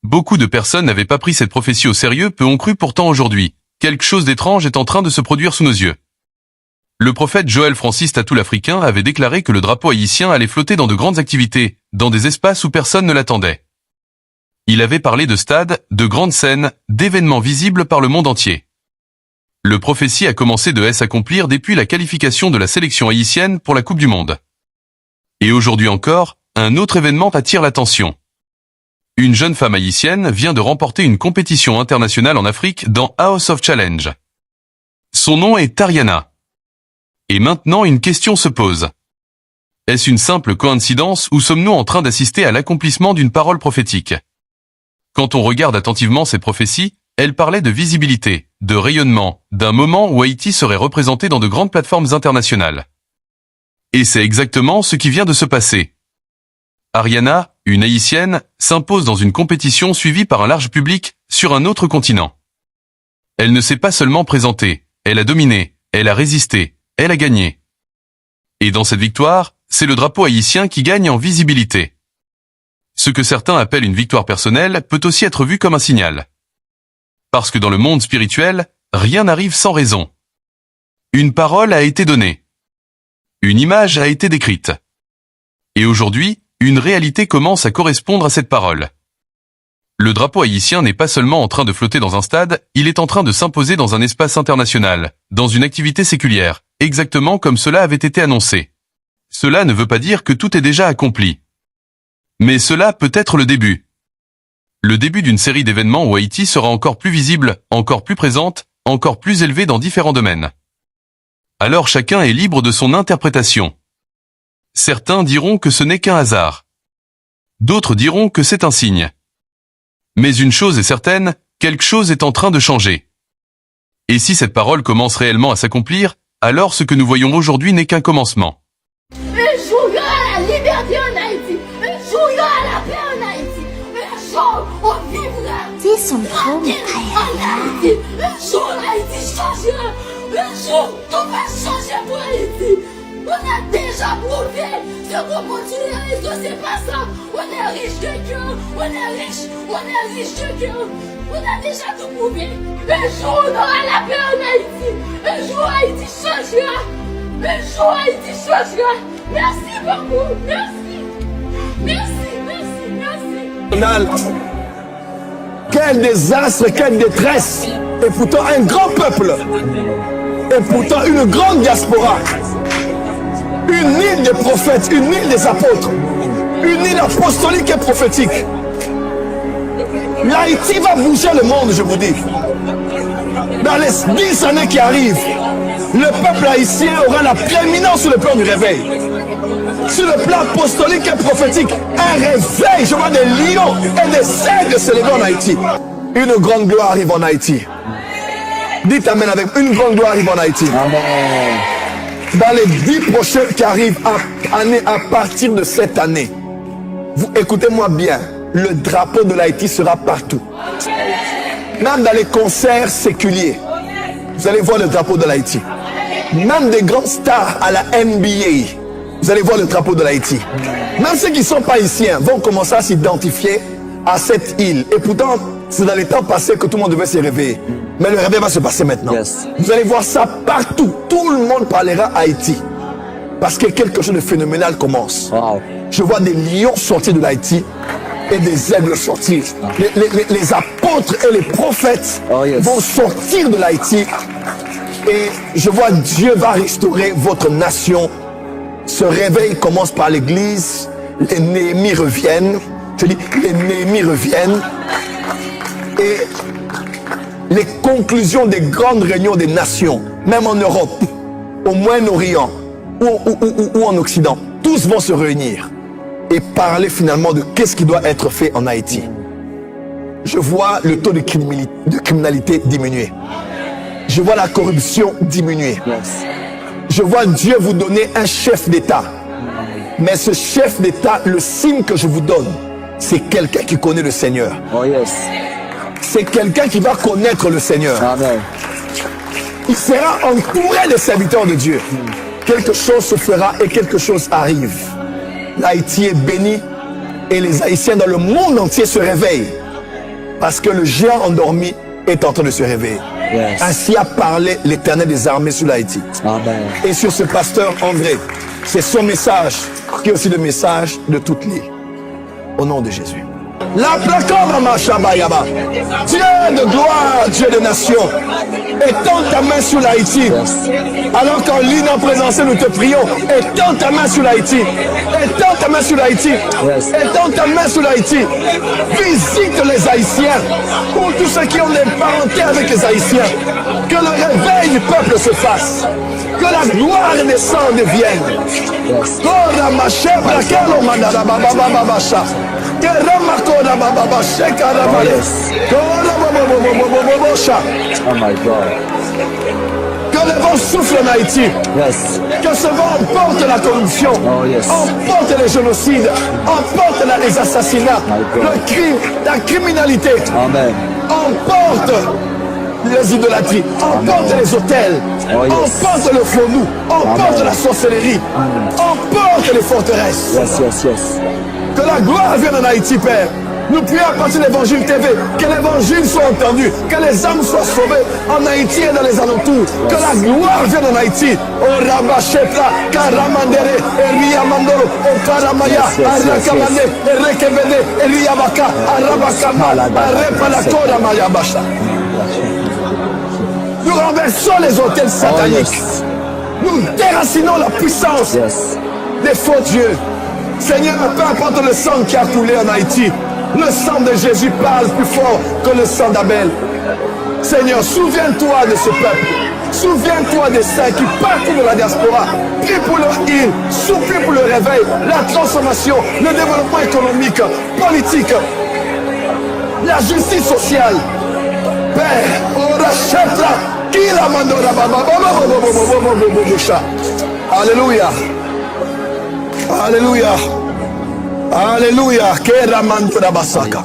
Beaucoup de personnes n'avaient pas pris cette prophétie au sérieux, peu ont cru pourtant aujourd'hui. Quelque chose d'étrange est en train de se produire sous nos yeux. Le prophète Joël Francis Tatou l'Africain avait déclaré que le drapeau haïtien allait flotter dans de grandes activités, dans des espaces où personne ne l'attendait. Il avait parlé de stades, de grandes scènes, d'événements visibles par le monde entier. Le prophétie a commencé de s'accomplir depuis la qualification de la sélection haïtienne pour la Coupe du Monde. Et aujourd'hui encore, un autre événement attire l'attention. Une jeune femme haïtienne vient de remporter une compétition internationale en Afrique dans House of Challenge. Son nom est Ariana. Et maintenant une question se pose. Est-ce une simple coïncidence ou sommes-nous en train d'assister à l'accomplissement d'une parole prophétique? Quand on regarde attentivement ces prophéties, elles parlaient de visibilité, de rayonnement, d'un moment où Haïti serait représenté dans de grandes plateformes internationales. Et c'est exactement ce qui vient de se passer. Ariana, une haïtienne, s'impose dans une compétition suivie par un large public sur un autre continent. Elle ne s'est pas seulement présentée, elle a dominé, elle a résisté, elle a gagné. Et dans cette victoire, c'est le drapeau haïtien qui gagne en visibilité. Ce que certains appellent une victoire personnelle peut aussi être vu comme un signal. Parce que dans le monde spirituel, rien n'arrive sans raison. Une parole a été donnée. Une image a été décrite. Et aujourd'hui, une réalité commence à correspondre à cette parole. Le drapeau haïtien n'est pas seulement en train de flotter dans un stade, il est en train de s'imposer dans un espace international, dans une activité séculière, exactement comme cela avait été annoncé. Cela ne veut pas dire que tout est déjà accompli. Mais cela peut être le début. Le début d'une série d'événements où Haïti sera encore plus visible, encore plus présente, encore plus élevée dans différents domaines. Alors chacun est libre de son interprétation. Certains diront que ce n'est qu'un hasard. D'autres diront que c'est un signe. Mais une chose est certaine, quelque chose est en train de changer. Et si cette parole commence réellement à s'accomplir, alors ce que nous voyons aujourd'hui n'est qu'un commencement. Un jour, il y aura la liberté en Haïti. Un jour, il y aura la paix en Haïti. Un jour, on vivra. C'est son trône, En Haïti. Un jour, Haïti changera. Un jour, tout va changer pour Haïti. On a déjà prouvé. Si on continue à risquer, c'est pas ça. On est riche de cœur. On est riche de cœur. On a déjà tout prouvé. Un jour, on aura la paix en Haïti. Un jour, Haïti changera. Un jour, Haïti changera. Merci beaucoup. Merci. Quel désastre, quelle détresse. Et pourtant un grand peuple. Et pourtant une grande diaspora. Une île des prophètes, une île des apôtres. Une île apostolique et prophétique. L'Haïti va bouger le monde, je vous dis. Dans les 10 années qui arrivent, le peuple haïtien aura la prééminence sur le plan du réveil. Sur le plan apostolique et prophétique, un réveil. Je vois des lions et des aigles se lever en Haïti. Une grande gloire arrive en Haïti. Dites amen avec une grande gloire arrive en Haïti. Amen. Dans les 10 prochaines qui arrivent à partir de cette année, vous écoutez-moi bien, le drapeau de l'Haïti sera partout. Même dans les concerts séculiers, vous allez voir le drapeau de l'Haïti. Même des grands stars à la NBA, vous allez voir le drapeau de l'Haïti. Même ceux qui ne sont pas haïtiens vont commencer à s'identifier à cette île. Et pourtant, c'est dans les temps passés que tout le monde devait se réveiller. Mais le réveil va se passer maintenant. Yes. Vous allez voir ça partout. Tout le monde parlera Haïti. Parce que quelque chose de phénoménal commence. Wow. Je vois des lions sortir de l'Haïti et des aigles sortir. Les apôtres et les prophètes vont sortir de l'Haïti. Et je vois Dieu va restaurer votre nation. Ce réveil commence par l'église. Les Néhémies reviennent. Je dis, les Néhémies reviennent. Et les conclusions des grandes réunions des nations, même en Europe, au Moyen-Orient ou en Occident, tous vont se réunir et parler finalement de qu'est-ce qui doit être fait en Haïti. Je vois le taux de criminalité diminuer. Je vois la corruption diminuer. Je vois Dieu vous donner un chef d'État. Mais ce chef d'État, le signe que je vous donne, c'est quelqu'un qui connaît le Seigneur. Oh yes. C'est quelqu'un qui va connaître le Seigneur. Amen. Il sera entouré de serviteurs de Dieu. Quelque chose se fera et quelque chose arrive. L'Haïti est béni et les Haïtiens dans le monde entier se réveillent Parce que le géant endormi est en train de se réveiller. Yes. Ainsi a parlé l'Éternel des armées sur l'Haïti. Amen. Et sur ce pasteur André. C'est son message qui est aussi le message de toute l'île. Au nom de Jésus. La placome Machabayaba. Dieu de gloire, Dieu de nation. Étends ta main sur l'Haïti. Yes. Alors qu'en ligne en présence, nous te prions. Étends ta main sur l'Haïti. Étends ta main sur l'Haïti. Yes. Étends ta main sur l'Haïti. Visite les Haïtiens. Pour tous ceux qui ont des parentés avec les Haïtiens. Que le réveil du peuple se fasse. Que la gloire descende et vienne. Yes. Kora mashebra kelo mandara baba baba basha. Kera makora baba basha kara Oh, bale. yes. Kora baba baba baba basha. Oh my God. Que le vent souffle en Haïti. Yes. Que ce vent emporte la corruption, Oh, yes. emporte les génocides, emporte les assassinats, My God. le crime, la criminalité, Amen. emporte les idolâtries, emporte les hôtels, Oh, yes. emporte le faux nous, emporte Amen. la sorcellerie, emporte les forteresses. Yes, yes, yes. Que la gloire vienne en Haïti, Père. Nous prions à partir de l'Évangile TV, que l'Évangile soit entendu, que les âmes soient sauvées en Haïti et dans les alentours. Que la gloire vienne en Haïti. O Rabashepla, Karamandere, Eriamandoro, O Karamaya, Yes, yes, yes, Arakamane, Erekebede, Eriabaka, Arabakama, Arepalakora Mayabasha. Nous renversons les hôtels sataniques. yes. Nous déracinons la puissance Yes. des faux dieux. Seigneur, peu importe le sang qui a coulé en Haïti, le sang de Jésus parle plus fort que le sang d'Abel. Seigneur, souviens-toi de ce peuple. Souviens-toi des saints qui partent de la diaspora. Prie pour leur île, supplie pour le réveil, la transformation, le développement économique, politique, la justice sociale. Père, ora shetra, qui la mandora baba, Alléluia. Alléluia. Alléluia. Kera mandora basaka.